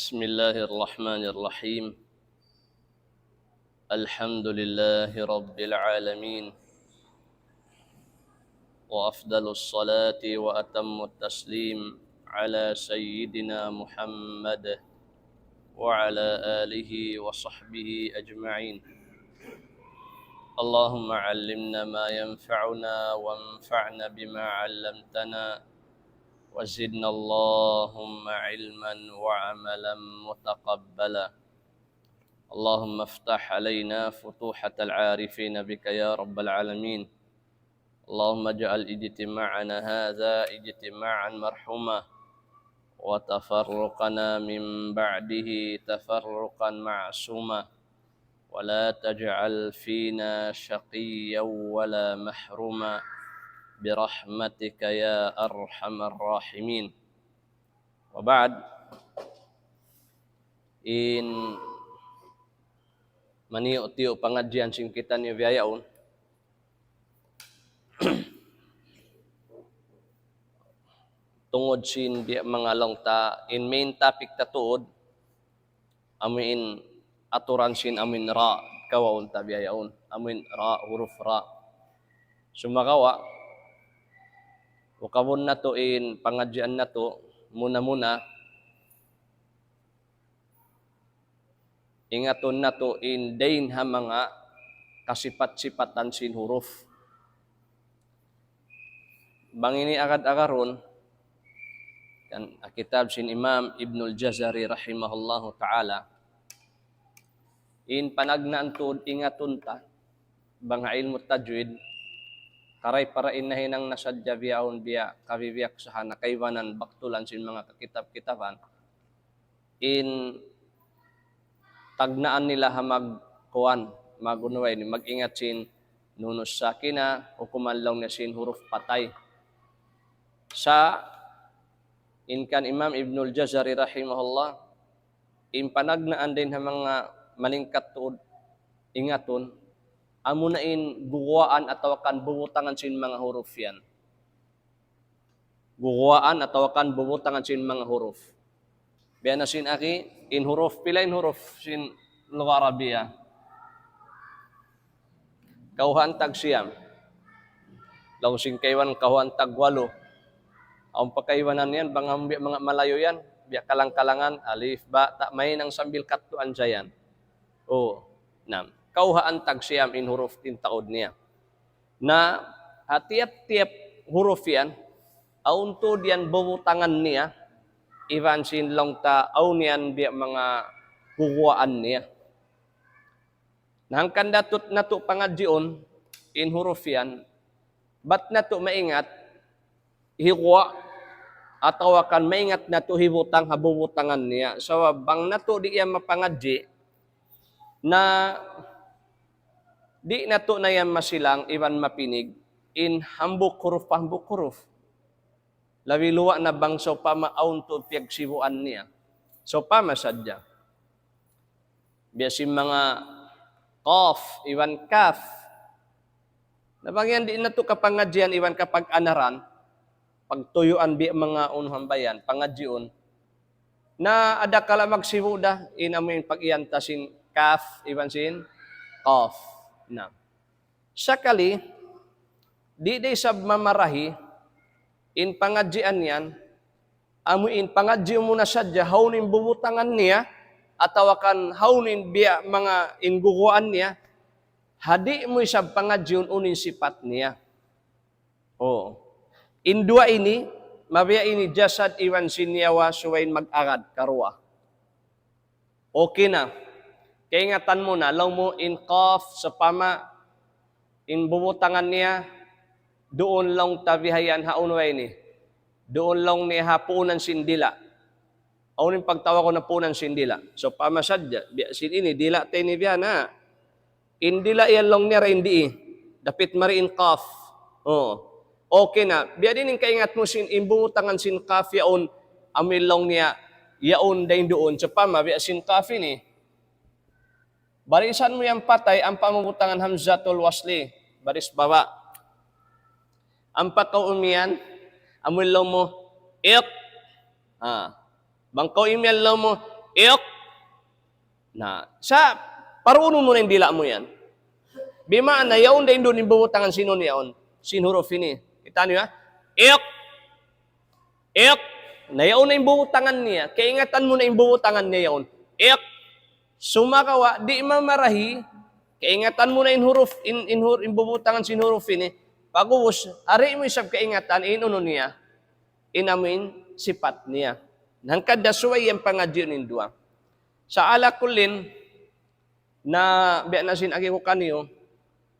بسم الله الرحمن الرحيم. الحمد لله رب العالمين، وأفضل الصلاة وأتم التسليم على سيدنا محمد وعلى آله وصحبه أجمعين. اللهم علمنا ما ينفعنا وانفعنا بما علمتنا، وزدنا اللهم علما وعملا متقبلا. اللهم افتح علينا فتوحة العارفين بك يا رب العالمين. اللهم اجعل اجتماعنا هذا اجتماعا مرحوما، وتفرقنا من بعده تفرقا معصوما، ولا تجعل فينا شقيا ولا محروما برحمتك يا أرحم الراحمين. وبعد، in maniyo-tiyo pangadyan sing kita niyo biyayaon. Tungod sin di mga long ta in main topic ta tuod amin aturan sin amin ra kawaon ta biyayaon. Amin ra huruf ra. Sumakawa ukawon na to in pangadyan na to muna ingaton na to in dain ha mga kasipat-sipatan sin huruf. Bangini agad-agaron kan kitab sin Imam Ibnul Jazari rahimahullahu ta'ala in panagnaan to ingaton ta banga ilmu tajwid karay para inahinang nasadya biyaon biya kabibiyak sa nakaiwanan baktulan sin mga kakitab-kitaban in tagnaan nila ha magkuan magunaway ni mag-ingat sin nunus sakina o kumanlaw na sin huruf patay sa inkan Imam Ibnul Jazari rahimahullah in panagnaan din ha mga malingkat tuod ingaton amo na in guwaan ataw kan bubutangan sin mga huruf yan. Guwaan ataw kan bubutangan sin mga huruf. Biya na sin aki in huruf pila in huruf sin lugar Arabiya. Kauhan tag siyam. Law sing kaywan kauhan tag walo. Ang pagkaiwanan yan, mga malayo yan, biya kalang-kalangan, alif, ba, ta, may nang sambil katuan siya yan. O, nam. Kauhaan tag siyam in huruf tin taod niya. Na, hatiap-tiap huruf yan, aunto diyan bubutangan niya, ivan sin long ta, aun yan biya mga huwaan niya. Nahangkan datot na to pangadyon, in huruf yan, ba't na to maingat, hiwa atau akan maingat na to hibutang habubutangan niya. So bang na to di yan mapangadji na di na to na yan masilang iwan mapinig in hambuk huruf. Labi luwa na bang so pa maaun to piyagsibuan niya. So pa masadya. Biyasin mga qaf, iwan kaf. Nabang yan di na to kapangadjian iwan kapag anaran pagtuyuan bi mga unhambayan, pangadyon, na ada kala magsibuda, inamin pag-iyanta sin kaf, iban sin qaf. Na. Sakali, di sab mamarahi, in pangadyan yan, amuin pangadyo mo na sadya, haunin bubutangan niya, atawakan haunin biya mga inguguan niya, hadi mo isab pangadyon unin sipat niya. Oo. Indua ini, mabiya ini jasad iwan sinyawa suwain mag-agad karwa. Okay na. Kaya ingatan mo na, law mo in qaf sa pama, in bubutangan niya, doon lang tabihayan haunwa ini. Doon lang niya hapunan sindila. Aunin pagtawa ko na punan sindila. So pamasadya, sin ini, dila tayo ni biya na. Indila yan lang niya hindi. Dapit mari in qaf. Oo. Okay na. Biya din yung kaingat mo sin imbutangan sin kaf yaon amilong niya yaon dahin doon. So pama, biya sin kaf ini. Barisan mo yung patay, ang pamubutangan hamzatul wasli. Baris baba. Ang pakaumiyan, amilong mo, ik. Bangkaw imyan lang mo, ik. Na, sa paruno mo na yung dila mo yan. Bima na yaon din doon yung bubutangan sino niyaon. Sin huruf ini. Kita niyo ha? Ik. Ik. Na yaon na yung bubutangan niya. Kaingatan mo na yung bubutangan niya yaon. Ik. Sumakawa, di mamarahi. Kaingatan mo na yung huruf, in bubutangan sin huruf ini. Pag-uwas, ari mo isab kaingatan, inuno niya. Inamin sipat niya. Nang kadasway yung pangadyo nindua. Sa alakulin, na biya na sinagi ko kaniyo,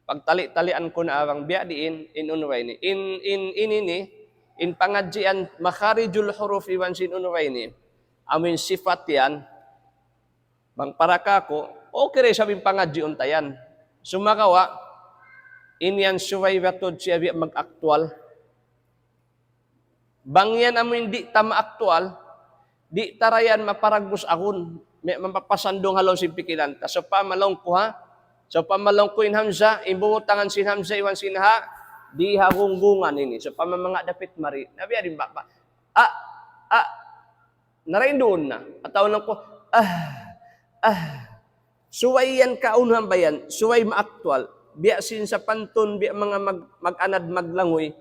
pagtali-talian ko na awang biya diin, inunway ni. In pangadjian, makharijul huruf iwan sinunway ni. Amin sifat yan, bang para kako, okay rin sabing pangadjion tayan. Sumakawa, inyan suway batod siya biya mag-aktual. Bang yan amin di tama aktual, di tarayan maparagos akon. May mapapasandong halaw si pikilan. So pamalong ko ha. So pamalong ko in hamza, imbutangan sin hamza iwan sin ha, di hagunggungan ini. So pamamanga dapit mari. Nabiya rin ba? Narain doon na. At tawag lang ko, suway yan kaunhan ba yan? Suway ma-aktual. Biya sin sa pantun, biya mga mag-anad maglangoy.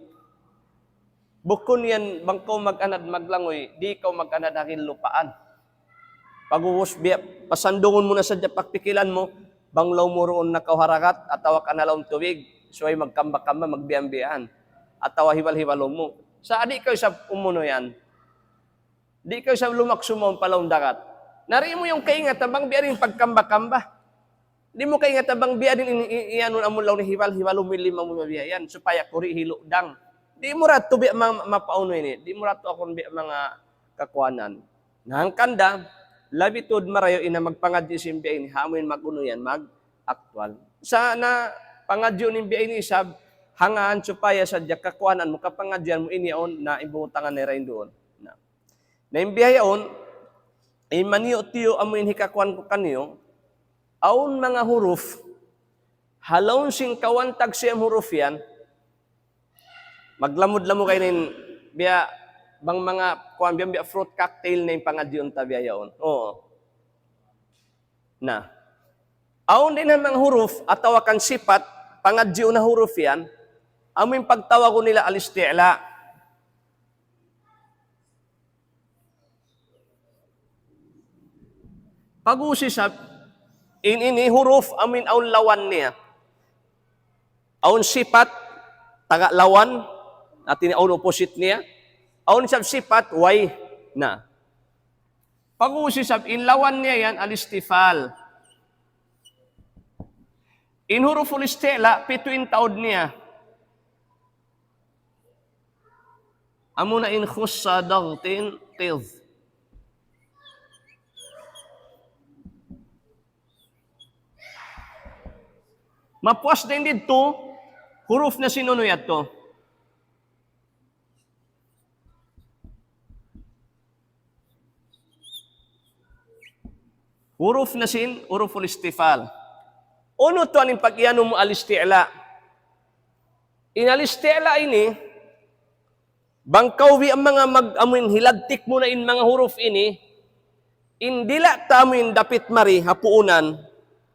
Bukon yan, bang ko mag-anad maglangoy, di ko mag-anad hakin lupaan. Pag-uwas, pasandungon mo na sa pakpikilan mo, banglaw mo roon na kauharakat, at tawa ka na lang tubig, so ay magkamba-kamba, magbiyan-biyan, at tawa hiwal-hiwalo mo. Sa di kayo sa umuno yan, di kayo sa lumaksumon palawang dagat. Nari mo yung kaingat, bang biyarin pagkamba-kamba. Di mo kaingat, bang biyarin iyanon amulaw ni hiwal-hiwalo, milima mo mabiyayan, supaya kuri hiludang. Di mo rato biya mapauno ini, di mo rato akong biya mga kakuanan. Nahangkanda, labitod marayo ina magpangadyo sin biya ini, hamoy maguno yan, mag-aktual. Sa na pangadyo ni biya ini isab, hangaan supaya sa kakuanan mo, kapangadyan mo iniyaon na ibutangan ni rin doon. Na imbiya yaon, maniyo-tiyo amoy hikakuan ko kaniyo, aun mga huruf, halawon sing kawantag siyang huruf yan, maglamod-lamo kayo nin, biya, bang mga kuan biya fruit cocktail na yung pangadyon tabiya yaon. Oo. Na. Aon din ang mga huruf at tawakan sipat, pangadyon na huruf yan, aming pagtawag ko nila alisti'la. Pag-usisap, ini huruf amin aun lawan niya. Aun sipat, taga lawan, at aun opposite niya. Aun sab-sipat, way na. Pag-uusisab, inlawan niya yan, alistifal. In huruful istila, pituin taod niya. Amuna in khussa dagtin tilth. Mapuas din dito, huruf na sinunuyat to. Huruf na sin, huruful istifal. Uno to aning pag-iano mo alisti'la. Inalisti'la ini, bangkaw ang mga mag-amin hilagtik mo na in mga huruf ini, indila tamin dapit mari hapuunan,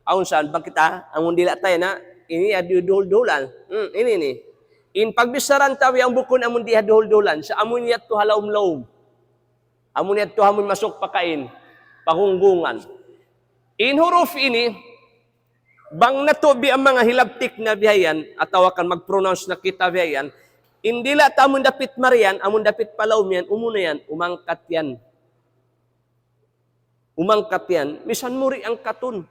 aun saan, bakita, ang dila tayo na, ini adudul-dulan. Ini. In pagbisaran tawi ang bukon amon di adudul-dulan, sa amon yat to halaum-laum. Amon yat to hamon masok pakain, pahunggungan. In huruf ini, bang natubi ang mga hilabtik na biyayan, at tawakan mag-pronounce na kita biyayan, indila ta amon dapit marian, amon dapit palaum yan, umuna yan, umangkat yan. Umangkat yan, misan muri ang katun.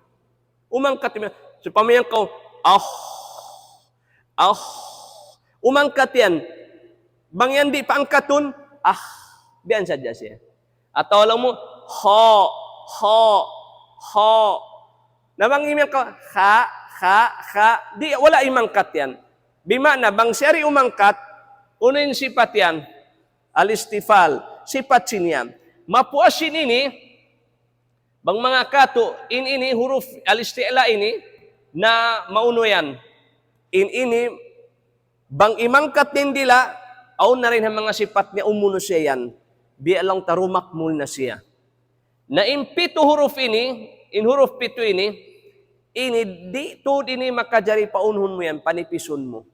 Umangkat yan. So pamayang ko, umangkat yan. Bang yan di pa ang katun, biyan sadya siya. At tawalang mo, ho. Namang email ko, di, wala imangkat yan. Bimana, bang siyari umangkat, unin sipat yan, alistifal, sipat sinyan. Mapuasin ini, bang mga kato, ini huruf, alisti'la ini, na mauno yan. Ini, bang imangkat din dila, aun na rin ang mga sipat niya, umuno siya yan. Biya lang tarumak mul na siya. Na impito huruf ini, in huruf pito ini di tuod ini makajari paunhon mo yan, panipison mo.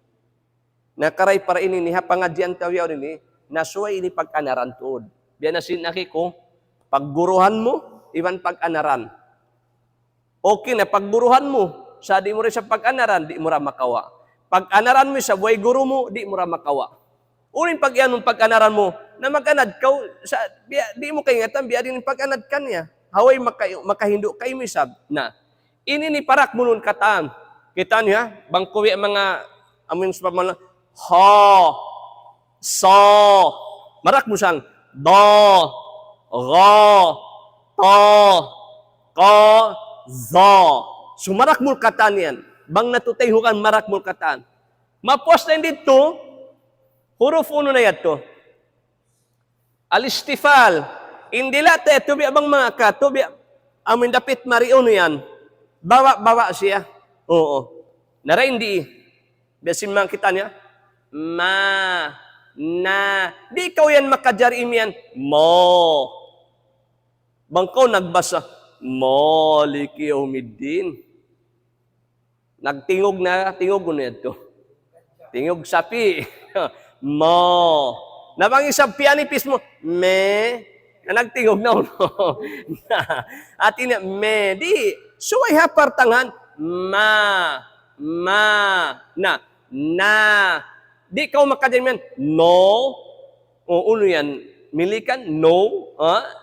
Nakaray para ini ni hapangadyan tawiyaw ini, nasuway ini pag-anaran tuod. Biyan na sinaki ko, pagguruhan mo, iwan pag-anaran. Okay na, pagguruhan mo, sa di mo rin sa pag-anaran, di mo ra makawa. Pag-anaran mo sa buhay guru mo, di mo ra makawa. Uling pag-yan mong pag-anaran mo, na mag-anad ka, di mo kayangatan, biya din pag-anad ka niya. Haway makahindo kayo misab na. Ini ni parak mulun kataan. Kita niya, bangkuwi mga amin sa pamala, ha, so, marak mo siyang, do, ro, to, ko, zo. So marak mo kataan yan. Bang natutayhukan marak mo kataan. Mapos na dito, huruf uno na yato. Alistifal. Indila te, tubi abang mga ka, tubi amin dapit mariuno yan. Bawa siya. Oo. Nara hindi. Biasin mga kita niya. Ma, na. Di ikaw yan makajari yan. Mo. Bangko nagbasa. Mo, liki umidin. Nagtingog na, tingog ko na ito. Tingog sapi. Mo. Nabang isang pianipis mo. Me. Na nagtingog na uno. At ina, me. Di. Suway hapartangan, ma, na. Di ka makadyan yan, no, o uno yan, milikan, no,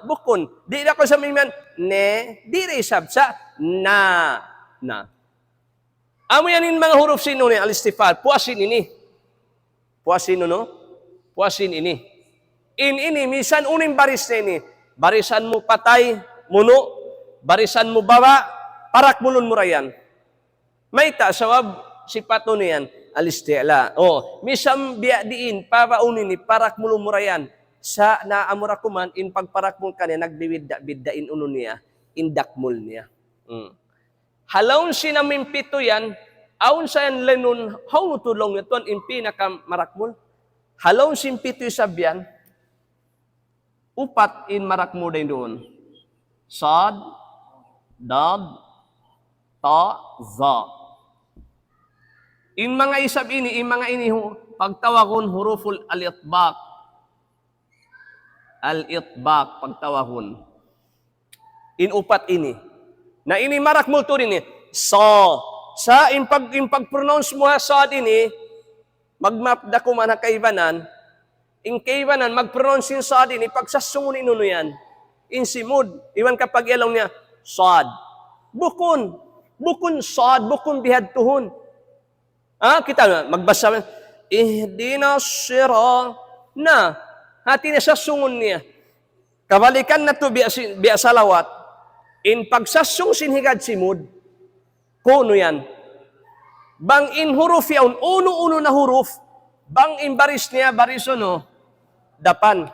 bukon. Di na ko sa milikan, ne, di resab sa, na. Amo yan yung mga huruf sino ni alistifal, puasin ini. Puasin no? Puasin ini. Ini, misan uning baris na ini. Barisan mo patay, muno, barisan mo bawa, parak mulun mo rayan. May sawab si pato niyan, alistila. Misam biya diin, pabaunin ni parak mulun mo rayan. Sa naamurakuman, in pagparak mo kanya, nagbibiddain uno niya, indakmul niya. Halaun sinamimpito yan, aun sa yan lenun, how tulong ito, in pinakamarakmul. Halaun simpito sabyan, upat in marakmul din doon. Sad, dad, ta, za. In mga isab ini, pagtawakon huruful al-itbaq. Al-itbaq, pagtawakon. In upat ini. Na ini marak multo rin so. Sa in pag-pronounce mo sa ini, magmapda ko man kaibanan, in kaibanan, mag-pronounce in sa ini, pagsasungunin nuno yan. In simud, iwan kapag ilaw niya, sad. Bukun sad, bukun bihad tuhon. Kita magbasa, ihdina sira na. Hati na sa sungon niya. Kabalikan na to biya salawat. In pagsasung sinhigad simud, kuno yan. Bang in huruf yaun, uno-uno na huruf, bang in baris niya, baris dapan.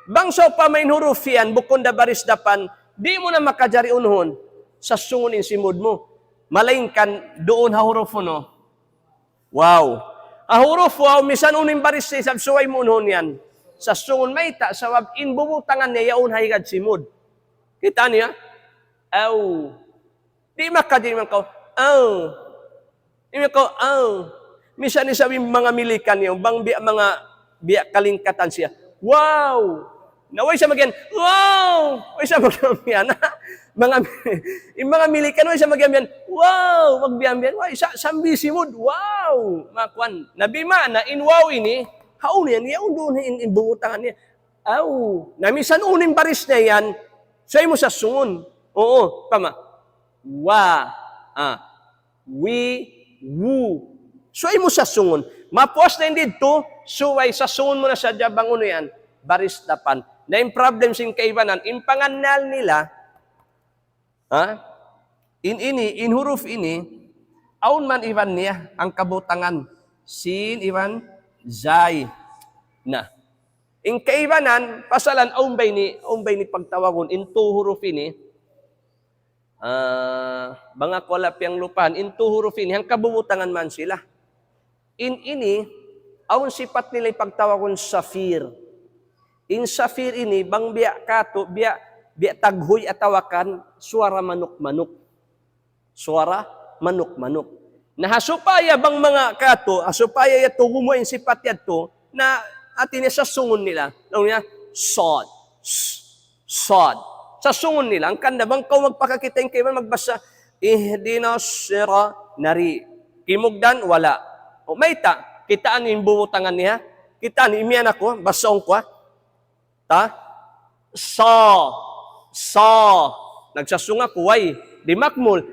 Bang so pa may huruf yan, bukon da baris dapan, di mo na makajari unhon sa sungunin simud mo. Malaingkan doon ha huruf Wow. A huruf wow, misan uning baris niya, sabsuway mo unhon yan. Sa sungun may sawab in bumutangan niya yaun haigad simud. Kita niya? Aw. Di makajari man ko, aw. Di ko, aw. Misan ni sabi mga milikan niya, bang biya kalingkatan siya. Wow! Naway siya magyan, wow! Way siya magyan. Mga milikan, way siya magyan, wow! Magbiyan, way, sambi simud, wow! Makwan, nabima na in wow ini, haun yan, yaon doon in bungutangan niya. Aw! Namisan uning baris na yan, say mo sa sungon. Oo, tama. Wa, wi, wu. So ay mo sa sungon. Mapos na hindi to, suway sa sungon mo na sa jabang yan, baris dapan. Na yung problem sin kaibanan, in panganal nila, in huruf ini, aun man iwan niya, ang kabutangan, sin iwan, zay, na. In kaibanan, pasalan, aumbay ni pagtawagon, in two huruf ini, mga kwalap yung lupahan, in two huruf ini, ang kabubutangan man sila. In ini, aun sipat nila pagtawagon safir. In safir ini, bang biya kato, biya taghoy atawakan, suara manok-manok. Suara manok-manok. Na hasupaya bang mga kato, hasupaya yato gumuin sipat yato, na atin sa sungon nila. Ano niya? Sod. Sod. Sa sungon nila, ang kanda bang kau magpakakita yung kayo magbasa, ihdina sira nari. Kimugdan, wala. O may kitaan yung bumutangan niya. Kitaan, imiyan ako, basong ko. Nagsasunga ko, way. Di makmul.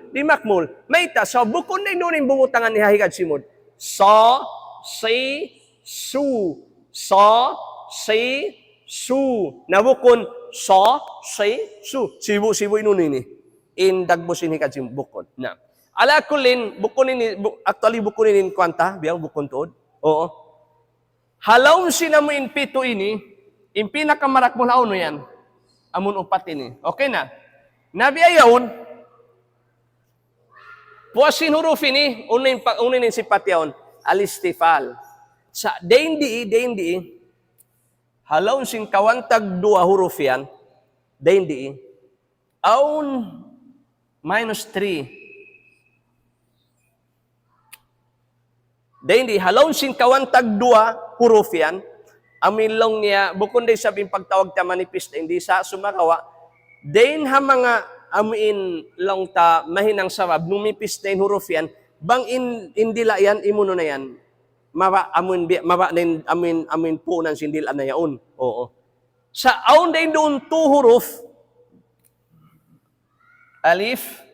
May sa bukon na yun yung bumutangan ni Hahigad Simod. Si, su. Nabukon, si, su. Sibu inun ini. Indagbusin Higad Simod, bukon. Na. Ala kulin, actually bukon ini kwanta, biyang bukon tuod. Oo. Halaw sinamuin pito ini, yung pinakamarak mo na uno yan, amun upat ini. Okay na. Nabiyayaon, puasin huruf ini, unin sipat yaon, alistifal. Sa dendi, halaw sin kawantag dua huruf yan, dendi, aun -3. Dendi, halaw sin kawantag dua huruf yan, amin lang niya, bukod din sabing pagtawag ta manipis na hindi sa sumakawa, din ha mga amin lang ta mahinang sabab, numipis na huruf yan, bang indila yan, imuno na yan, amin po ng sindila na yaon. Oo. Sa aun din doon 2 huruf, alif,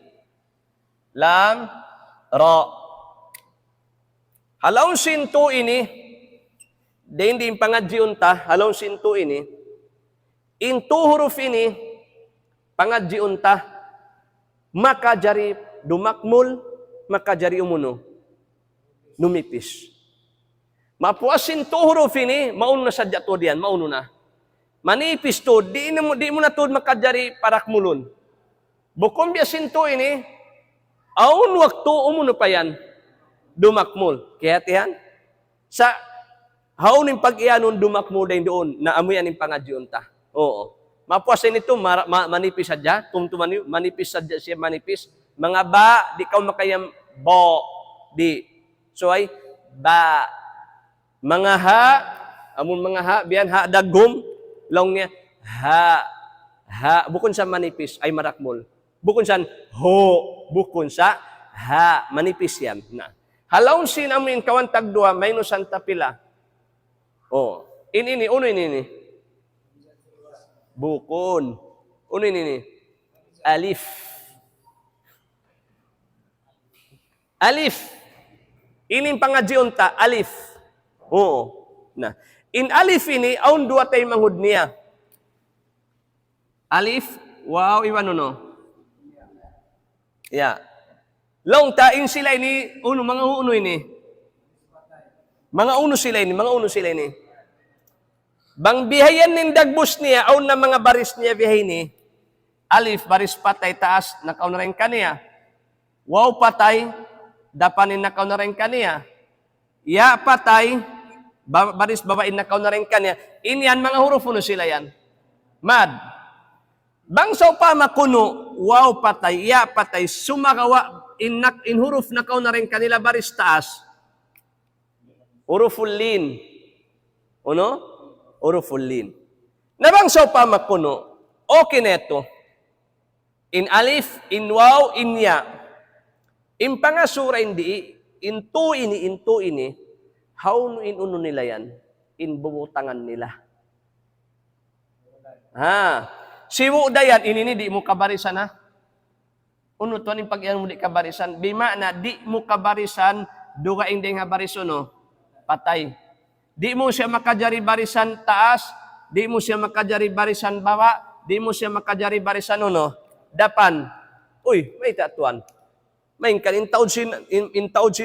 lam, ra. Halaw sin 2 ini, din pangadjiun ta, halaw sin 2 ini, in 2 huruf ini, pangadjiun ta, makajari dumakmul, makajari umuno, numipis. Mapuasin 2 huruf ini, mauno na sadya to diyan, mauno na. Manipis to, di mo na to makajari parakmulun. Bukom biasin to ini, aun waktu umuno pa yan, dumakmul. Kaya tiyan, sa haunin pag-iyanon dumakmul din doon, na amuyan yung pangadjiun ta. Oo. Mapuasin ito, manipis sadya, manipis sadya siya, manipis. Mga ba, di ka makayam, bo, di. So ay, ba. Mga ha, amon mga ha, biyan ha, dagom, long niya, ha, bukon sa manipis, ay marakmol. Bukon sa ho, bukon sa ha, manipis yan. Na. Halaw sinamin kawantag dua, may no santa pila. Oh, uno ini. Bukon. Uno ini. Alif. Ining pangadjiun ta, alif. Oo. Na. In alif ini, aun 2 tay manghud niya. Alif, wow, iwan no. Yeah. Long ta, in sila ini, mga uno ini. Mga uno sila ini. Bang bihayan nin dagbus niya, aun na mga baris niya bihay ni, alif, baris patay, taas, nakaw na rin kaniya. Wow, patay, dapanin nakaw na rin kaniya. Ya, patay, baris babain nakaw na rin kaniya. Inyan, mga huruf uno sila yan. Mad. Bang so pa makuno, wow, patay, ya, patay, sumakawa, in huruf nakaw na rin kanila, baris taas. Huruful lin. Uno? Huruful lin. Nabang so pa makuno, okay neto. In alif, in waw, in ya. In pangasura hindi, in tu ini, how no in uno nila yan? In bumutangan nila. Ha. Siwu dayan, inini di mo kabarisan ha? Uno to ning pag-iyan mo di kabarisan. Bima na di mo kabarisan, duga indeng ha bariso no? Patay. Di mo siya makajari barisan taas, di mo siya makajari barisan baba, di mo siya makajari barisan uno. Dapan. Uy, may tatuan. May kan in taud sin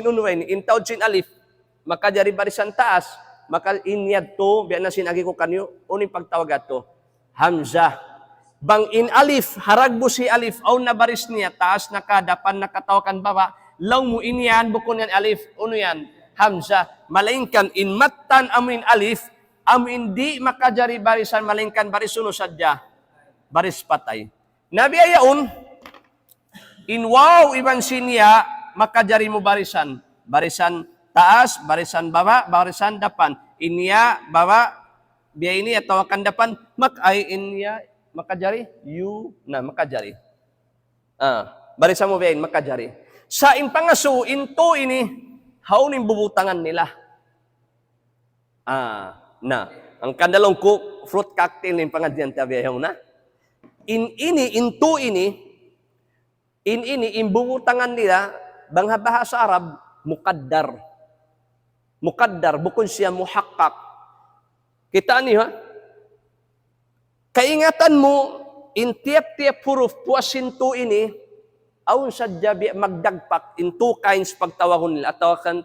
uno in taud sin alif, makajari barisan taas, maka inyad to, biyan na sinagi ko kanyo, uning pagtawag ato. Hamzah. Bang in alif, haragbo si alif, aw na baris niya, taas na ka, dapan nakatawakan baba, law mo inyan, bukon yan alif, uno yan, hamzah. Malaingkan, in matan amin alif, am hindi makajari barisan malingkan barisuno sadya, baris patay. Nabiyayaon, inwaw iban sinya, makajari mo barisan. Barisan taas, barisan baba, barisan depan. Inya, baba, biya ini atau akan depan, makay inya, makajari, you, na makajari. Barisan mo biyain, makajari. Sa impangasu, into ini, haunin bubutangan nila. Ang kandalong fruit cocktail ng pangadyan tabiyayaw na. Into ini, imbubutangan nila, bangha bahasa Arab, mukaddar. Mukaddar, bukod siya muhakkak. Kita niyo ha? Kaingatan mo, in tiap-tiap huruf, puasinto ini, aun sadya magdagpak, in two kinds pagtawagon nila, at tawakan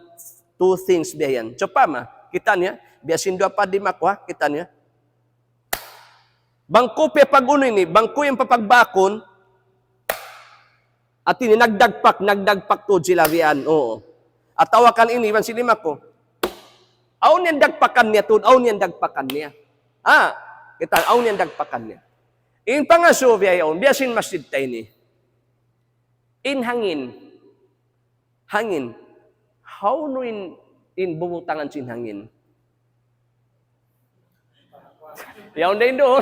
two things biyayan. Chopama, kita niya, biyasin doa pa di makwa, kita niya. Bangko pe pag-uno ini, bangko yung papagbakon, at ini nagdagpak to jilawian, oo. At tawakan ini, iban sinima ko, aun yan dagpakan niya to, aun yan dagpakan niya. Kita, aun yan dagpakan niya. In pangaso, biyasin masjid tayo ni. In hangin, how no in bumutangan sin hangin? Yaon din doon.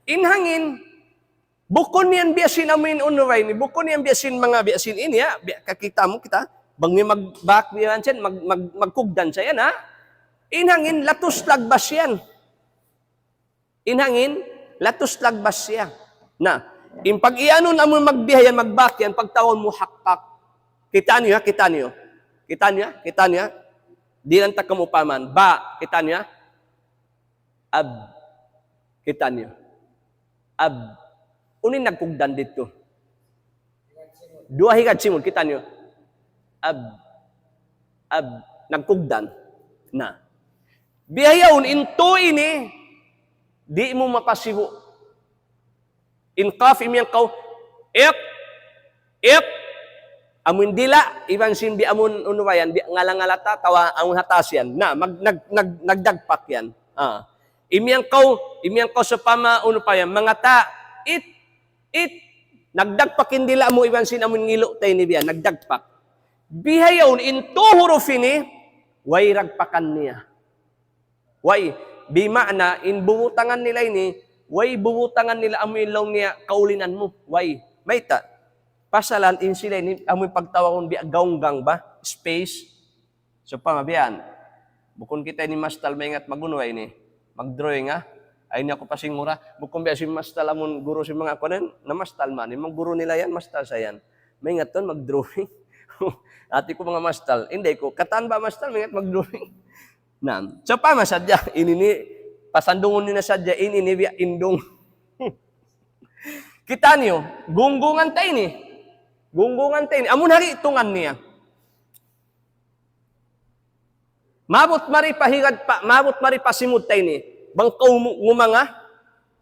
In hangin, bukon niyan biyasin amin unuray ni, bukon niyan biyasin mga biyasin ini, ha? Kakita mo kita, bang may magbak biyan siyan, magkugdan siya yan, ha? In hangin, latos lagbas yan. In hangin, latos lagbas siya. In pag-ianon amon magbihayan, magbakyan, pagtawon mo hakpak. Kita niyo, kita niyo. Kita niyo, kita niyo. Di lang takamupaman. Ba, kita niyo. Ab. Kita niyo. Ab. Unin nagkugdan dito. Dua higad simul, kita niyo. Ab. Ab. Nagkugdan. Na. Bihayaon, into ini, di mo mapasiho. In qaf imyan kaw, ik, amun dila, iban sin bi amun unuwayan, bi ngalangalata, tawa amun hatasyan, nagdagpak yan. Imyan kaw sa pama unupayan, mga ta, it, nagdagpakin dila mo iban sin amun ngilo tayo ni biyan, nagdagpak. Bihayaon, in two hurufin ni, way ragpakan niya. Way, bima'na, in bumutangan nila ini, way bubutangan nila amoy ilaw niya kaulinan mo. Way. May ta. Pasalan in sila ni amoy pagtawag biya gaunggang ba? Space. So pamabiyan. Bukon kita ni mastal may ingat magunway ni. Mag-drawing ha. Ay niya ko pasingura. Bukon biya si mastal amon guro si mga kunen na mastal man. Yung guro nila yan, mastal sa yan. May ingat ton mag-drawing. Ati ko mga mastal. Hindi ko. Kataan ba mastal? May ingat mag-drawing. So pamasadya. Ini pasandungon nyo na sadya, inibya, indong. Kita niyo, gunggungan tayo ni. Gunggungan tayo ni. Amun hari itungan niya. Mabot mari pahigad pa, mabot mari pasimud tayo ni. Bangkaw ngumanga,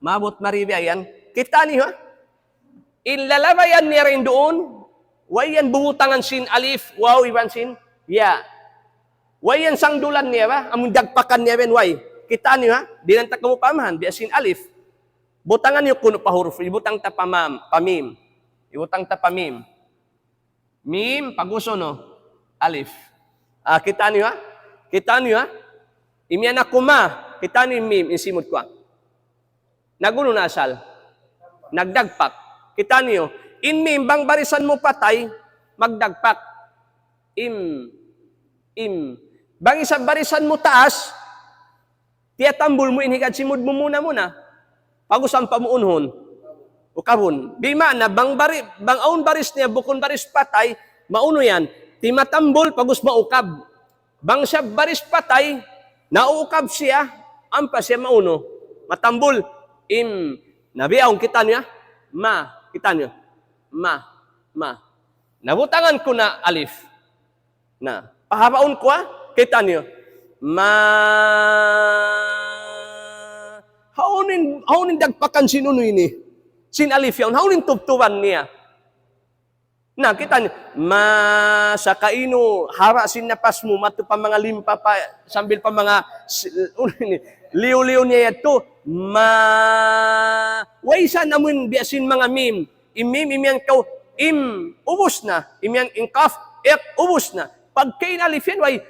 mabot mari biyayan. Kita niyo, ilalabayan niya rin doon, wayan bumutangan sin alif, wow, iban sin, ya. Wayan sangdulan niya ba? Amun dagpakan niya ben, way. Kita niyo ha, di lang ta kamo pamahan, biasin alif. Butangan niyo kuno pa huruf, ibutang ta pamim. Ibutang ta pamim. Mim, paguso no, alif. Kita niyo ha? Kita niyo ha? Imyan ako ma, kita niyo mim, insimod ko ha. Naguno na asal. Nagdagpak. Kita niyo, in mim, bang barisan mo patay, magdagpak. Im. Bang isang barisan mo taas, tiyatambul mo inhigad simud mo muna. Pagusam pa mo unhon. Ukabon. Bima na bang aun baris niya bukon baris patay, mauno yan. Timatambul pagus maukab. Bang siya baris patay, nauukab siya, ampa siya mauno. Matambul. Nabiyaong kita niya. Kita niya. Ma. Nabutangan ko na alif. Pahabaon ko kita niyo. Haunin dagpakan sinuno ini. Sin alif yaon, haunin tubtuban niya. Na, kita niyo, sa kaino, harasin na pas mo, matu pa mga limpa pa, sambil pa mga, liw-liw niya ito, waysa namun biasin mga mim, imyan kaw, ubos na, imyan inkaf, ubos na. Pag kain alifin, way,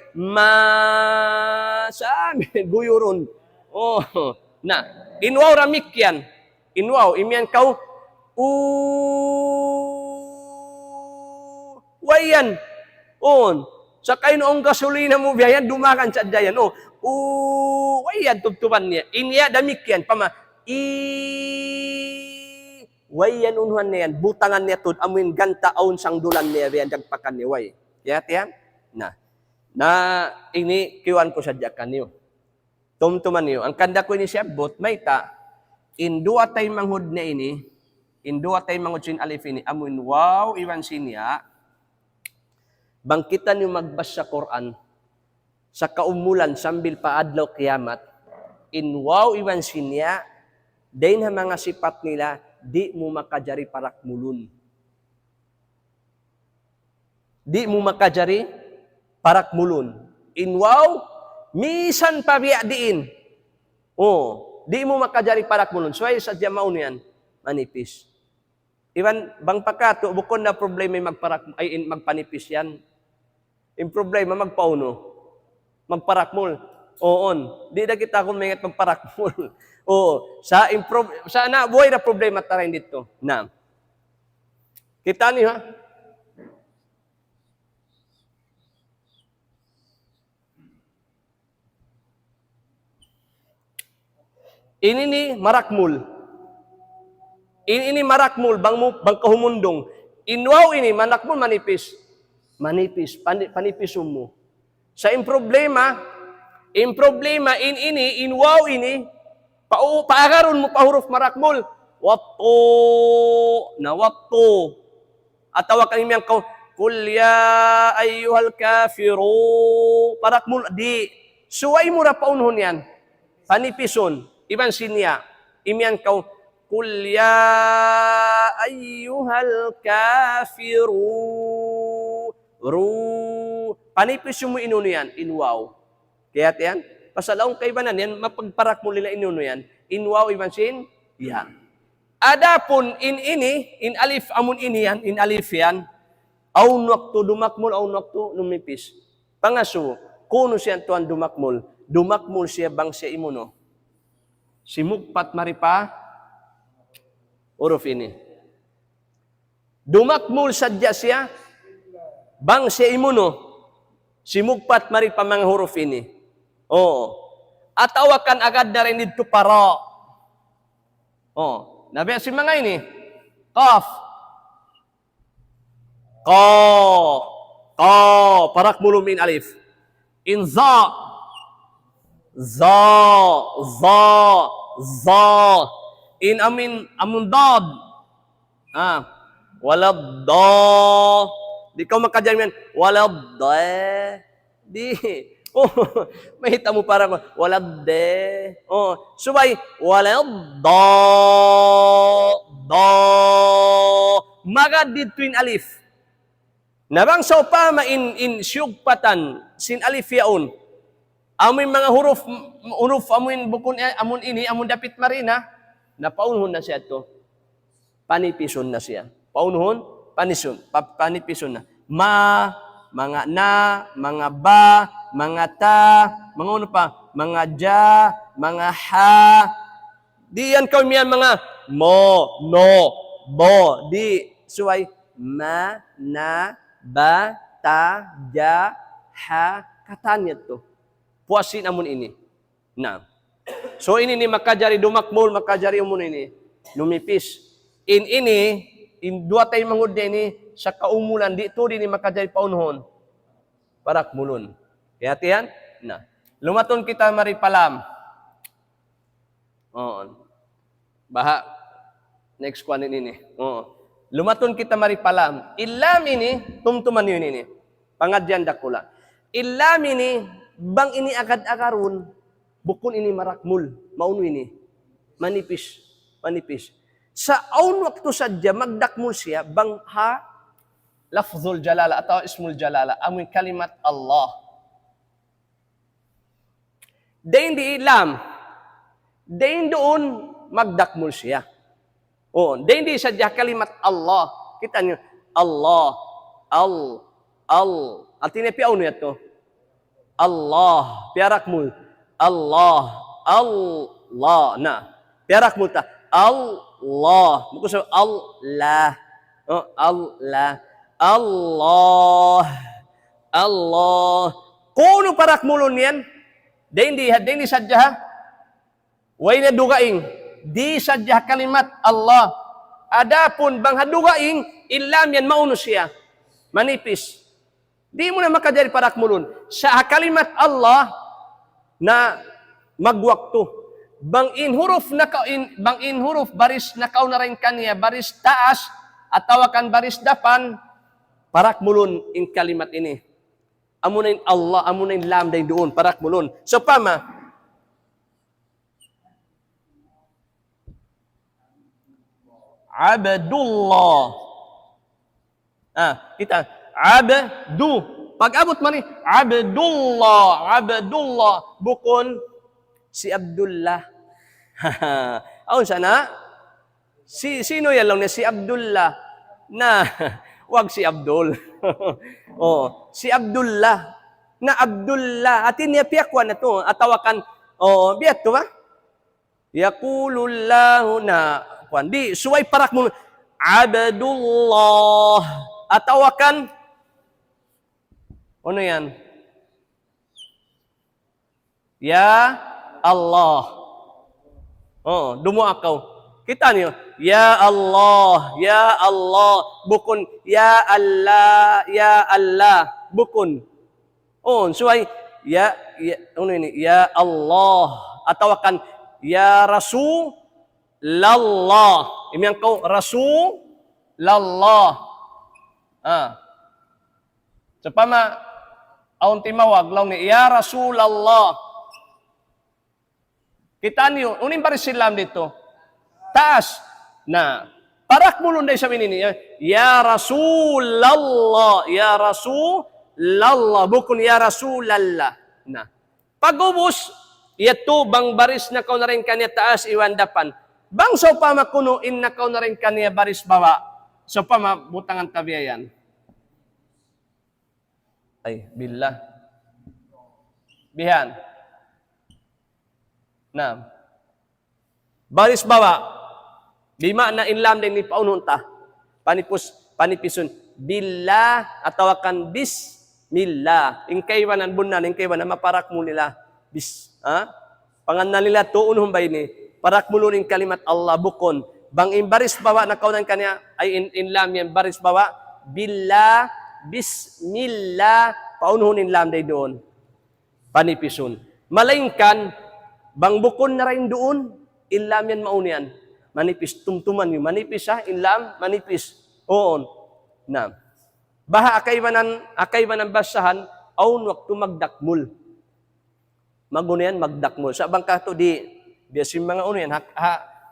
sa amin, guyuron. Oh, na, inwaw ramik yan, inwaw, imyan kaw, wayan. On. Sa kayo noong gasolina mo biyayan, dumakan sa dayan. Wayan, tubtuban niya. Inya, damik yan. Wayan, unhuan niyan. Butangan niya to. Amin, ganta, aun, sang dulan niya. Biyan, dagpakan niya. Way. Kaya, tiyan? Ini, kiwan ko sa dyakan niyo. Tumtuman niyo. Ang kanda ko ini siya, may ta. Indua tay manghud na ini. Indua tay manghud sin alif ini. Amin, wow, iwan sinya. Bangkitan yung magbas sa Quran, sa kaumulan, sambil paadlaw kiyamat, inwaw iwan sinya, dahin ha mga sipat nila, di mo makajari parak mulun. Di mo makajari parak mulun. Inwaw, misan pabiya diin. Di mo makajari parak mulun. So ay sa jamaon yan, manipis. Iwan, bang pagkato, bukod na problema magpanipis yan. Yung problema, magpauno. Magparakmul. Oon. Di na kita kung may magparakmul. Oo. Sa na, buhay na problema taray dito. Na. Kita niyo, ha? Ini ni marakmul. Ini marakmul, bang kahumundong. Inwaw ini, manakmul, manipis. Manipis, panipis mo. Sa problema, inwaw ini, paagaron mo pahuruf marakmul, watto. Atawa kang imyang kul ya ayyuhal kafiru, parakmul, di. Suway mo ra paunhon yan. Panipison, iban sinya, imyang kul ya ayyuhal kafiru, panipis mo inuno yan, inwaw. Kaya yan, pasalaong kaibanan yan, mapagparak mo nila inuno yan, inwaw iban sin, yan. Adapun in alif amun ini yan, in alif yan, aun waktu dumakmul, aun waktu numipis. Pangaso, kuno siya tuan dumakmul siya bang siya imuno. Simugpat maripa, huruf ini. Dumakmul sadya siya, bang siya imuno, simugpat mari pa mga huruf ini. At awakan agad na rin dito para. Nabi si mga ini. Qaf. Parak mulumin alif. In za. In amundad. Walad da. Di ka makadyan yan, walad de. Di. Mahita mo parang, walad de. Subay, walad da. Magad dito in alif. Nabang sa upama in syugpatan, sin alif yaon. Amoy mga huruf amoy bukon, amon ini, amon dapit marina, napaunhon na siya ito. Panipison na siya. Paunhon, panipison na. Mga na, mga ba, mga ta, mga ano pa, mga ja, mga ha. Di yan kami yan mga mo, no, bo. Di, suway, ma, na, ba, ta, ja, ha, katanya to. Puasin amon ini. Na. So ini ni makajari dumakmul, makajari umon ini. Lumipis. In dua tayo mangod ini sa kaumulan, di ito din makajay paunhon. Parak mulun. Kaya tiyan? Na. Lumaton kita maripalam. Baha. Next one ini. Lumaton kita maripalam. Ilam ini, tumtuman yun ini. Pangadyan dakula. Ilam ini, bang ini agad-agarun, bukun ini marakmul. Mauno ini. Manipis. Sa aun waktu sadya, magdakmul siya, bang ha, lafzul jalala atau ismul jalala, amoy kalimat Allah. Dain di ilam, dain doon magdakmul siya. Oh, dain di sadya kalimat Allah. Kita niyo, Allah, artinya piaw niya to. Allah, piarakmul. Allah, na. Piarakmul ta. Allah. Bukan so Allah. Oh, Allah. Allah. Kuno parakmulon yan. Dain di sadya. Way na dugaing. Di sadya kalimat Allah. Adapun bang hadugaing, ilam yan mauno siya. Manipis. Di mo na makajari parakmulon. Sa kalimat Allah na magwakto. Bang inhuruf baris na kau na rin kanya, baris taas, at tawakan baris dapan, parakmulon in kalimat ini. Amunain Allah, amunain lam day doon, parakmulon. So pama, Abdullah. Kita abdu. Pag abot man ni Abdullah, bukon si Abdullah. Aun sana? Sino yan lang na si Abdullah na wag si Abdul. Oh, si Abdullah na Abdullah. Atin niya piyakwan na to. Atawakan, biyat to ba? Yaqulullahu na di suway parak mo Abdullah. Atawakan ano yan? Ya Allah. Oh, dumuakaw. Kita niyo, ya Allah, bukun ya Allah, bukun. Oh, suway ano ini? Ya Allah. Atawakan ya Rasulullah. Imyang ko Rasulullah. So pama aun timawag law ni ya Rasulullah. Kita niyo, unin pa rin silam dito. Taas na parak mulun day sa minini. Ya Rasulullah, ya Rasulullah, bukun ya Rasulallah. Na pagubos ito bang baris na kau na rin kanya taas iwan dapan. Bang so pa makunuin na kau na rin kanya baris bawa. So pa mabutangan tabiayan. Ay, billah. Bihan. Na. Baris bawa. Bima na inlam din ni paununta. Panipisun. Billah atawakan bismillah. Ingkaywanan bunan, ingkaywanan maparak mo nila. Panganan nila tuunhong bay ni. Parak mo nunin kalimat Allah bukon. Bang imbaris bawa na kaunan kanya ay inlam yan. Baris bawa. Billah. Bismillah, paunuhunin lam day doon. Panipisun. Malaingkan, bang bukon na rin doon, inlam yan maunian. Manipis, tumtuman yung manipis ha, inlam, manipis. Oo. Na. Baha akay manan basahan, aun waktu magdakmul. Magunian, magdakmul. Sa bangka to di, biasin mga unian,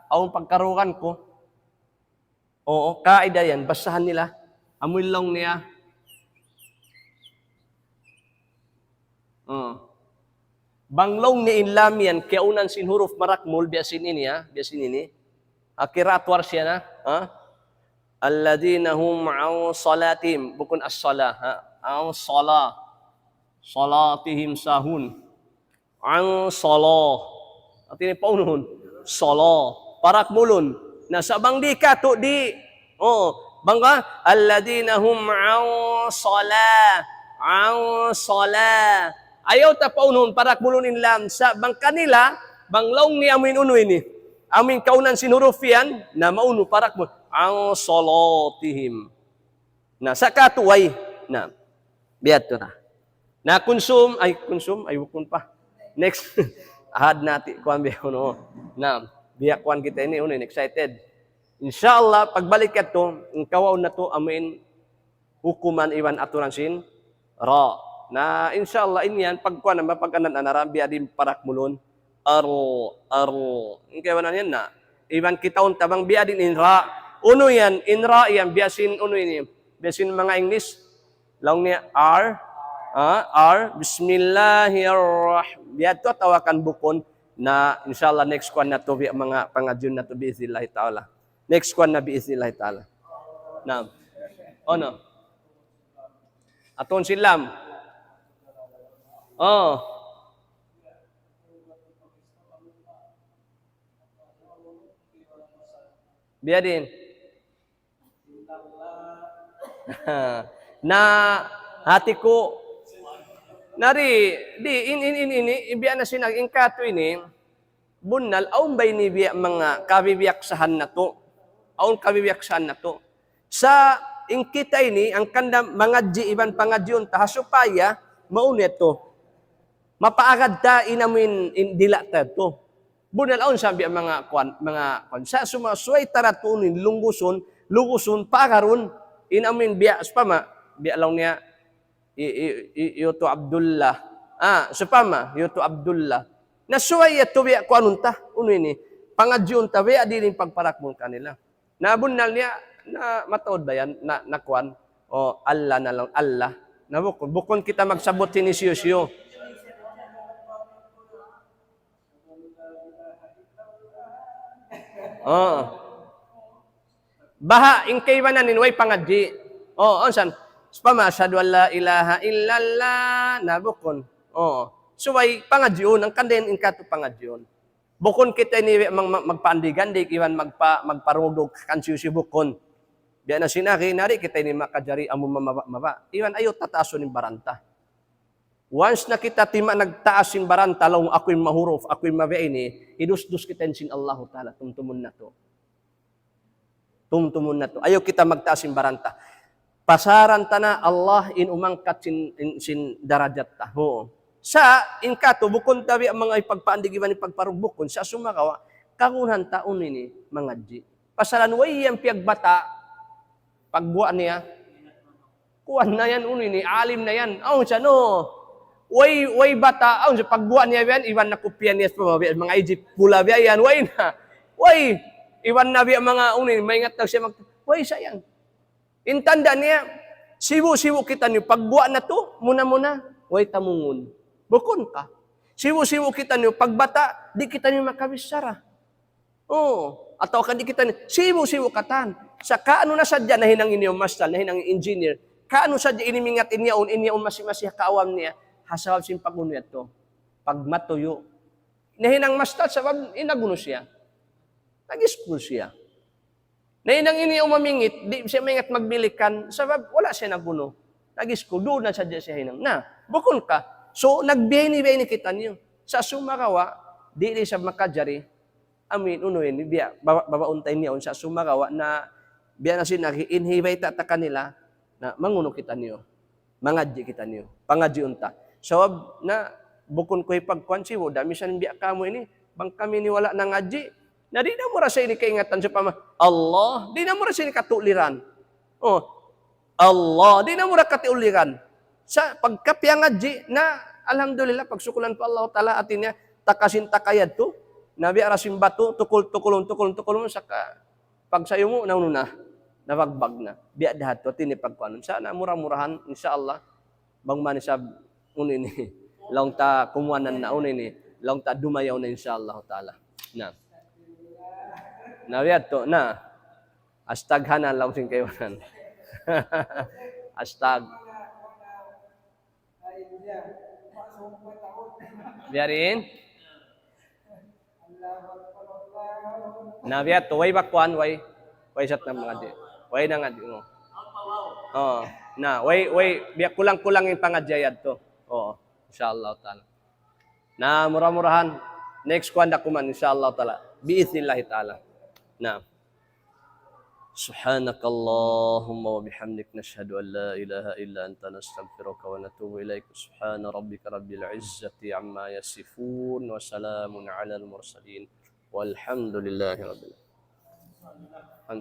aun pagkarukan ko. Oo, kaida yan, basahan nila. Amoy lang niya. Banglong ni inlam yan, kaya unan sin huruf marakmul, biasin ini ha, biasin ini. Akiratwar siya na, alladhina hum ma'aw salatim, bukun as-salah, ang salah, salatihim sahun, ang salah, at ini paunuhun, salah, parakmulun, nasa bang di ka to di, bangga, alladhina hum ma'aw salah, ang salah, ayaw ta paunon parak mulunin lam sa bang kanila banglaw ni amin uno ini. Amin kaunan sinurufian na mauno parak mo ang salatihim. Na sa katuway na biat to na. Na konsum ay wukon pa. Next ahad nati kuan biya uno. Na biya kuan kita ini uno excited. Insyaallah pagbalik kato ang kawaw na to amin hukuman iwan aturan sin ra. Na insyaallah inyan pagkuan na mapagkanan anarabi adim parak mulon aro ingkay wanan yan na iban kitaon tabang biadin inra uno yan inra yan biasin uno ini Besin mga English, lang niya R, Bismillahirrahmanirrahim. Biadto tawakan bukon na inshallah next one na to mga pangadyon na to biiznillah taala. Next one na biiznillah taala. Naam. Ono. Aton silam. Oh. Biadin. Na hati ko nari di ini ibiya na sinag ingkato ini bunal aun bay ni biya mga kabibiyaksahan na to aun kabibiyaksahan na to sa ingkita ini ang kanda mga iban pangadyon ta supaya maunet to mapaagad ta inamin dila ta to bunal aun sabi ang mga sa sumasuay taratunin luguson pagaron inamin biya spama biya lang niya yuto Abdullah supama yuto Abdullah nasuway ito biya ko anunta uno ini pangadyon ta biya din pagparakmon kanila nabunal niya na mataod ba yan na kuan o Allah na lang Allah na bukon kita magsabot ni siyo baha ingkay manan way pangadji onsan spama asyhadu an la ilaha illallah nabukon suway pangadyon ang kanden ingkato pangadyon bukon kita ni magpaandigan di iwan magparudog kansiyo si bukon biya na sinaki nari kita ni makajari amo maba iwan ayo tataason ng baranta once na kita tima nagtaas ng baranta law ako'y mahuruf ako'y mabiini idus-dus kita sin Allah taala tumtumon na to ayo kita magtaas ng baranta pasaran ta na Allah in umangkat sin darajat ta. Sa inkato bukon tabi ang mga ipagpaandigiban ni pagparubukon sa sumakawa kangunan taon ini mga di. Pasaran way yang piagbata pagbuan niya kuan na yan ini alim na yan. Siya no. Way bata sa pagbuan niya yan iwan na kopya niya mga Egypt pula biya yan way na. Way iwan na biya mga maingat na siya way sayang. Intanda niya, siwo-siwo kita niyo, pagbuwa na to, muna-muna, way tamungon. Bukon ka. Siwo-siwo kita niyo, pagbata, di kita niyo makabisara. Ataw ka di kita niyo, siwo-siwo katan. Sa kaano na sadya, nahinang inyo mastal, nahinang engineer, kaano sadya inimingat inyaon masi-masi kaawam niya, hasawab sin pagunuyat to, pagmatuyo. Nahinang mastal, sabab, inaguno siya. Nag-school siya. Na inang ini umamingit, di siya mingat magbilikan, sabab wala siya naguno. Nag-school, doon na sadya siya hinang. Bukon ka. So, nagbihay ni kita niyo. Sa sumakawa, di siya makajari, unuin, biya, babauntay niya sa sumakawa na biya na siya nag-inhibay ta kanila na manguno kita niyo. Mangadji kita niyo. Pangadji unta. Sabab na, bukon ko'y pagkwansiwo, dami siya biya kamo ini, bang kami ni wala nang adji, na di na mo rasa ini kaingatan sa pama. Allah, di na mo rasa ini katuliran. Allah, di na mo rasa katuliran. Sa pagkapiyang adji na, alhamdulillah, pagsukulan pa Allah Ta'ala atin niya, takasin takayad to, nabi arasim bato, tukulon, saka pagsayo mo, naununa, nabagbag na. Biya dahat to, tinipagkuanon. Sana murah-murahan, insyaAllah, bang manisab, unini, lang ta kumuanan na unini, lang ta dumayaw na insyaAllah Ta'ala. Nawiyat to na. Astaghanan lang sing kayonan. Astag. Biarin. Nawiyat to way bakwan way sat na mga di. Way na nga di mo. Way biya kulang-kulang yung pangadyayad to. Insyaallah taala. Na murah-murahan next kwanda kuman insyaallah taala. Biiznillah taala. سبحانك اللهم وبحمدك نشهد أن لا إله إلا أنت نستغفرك ونتوب إليك سبحان ربك رب العزة عما يصفون وسلام على المرسلين والحمد لله رب العالمين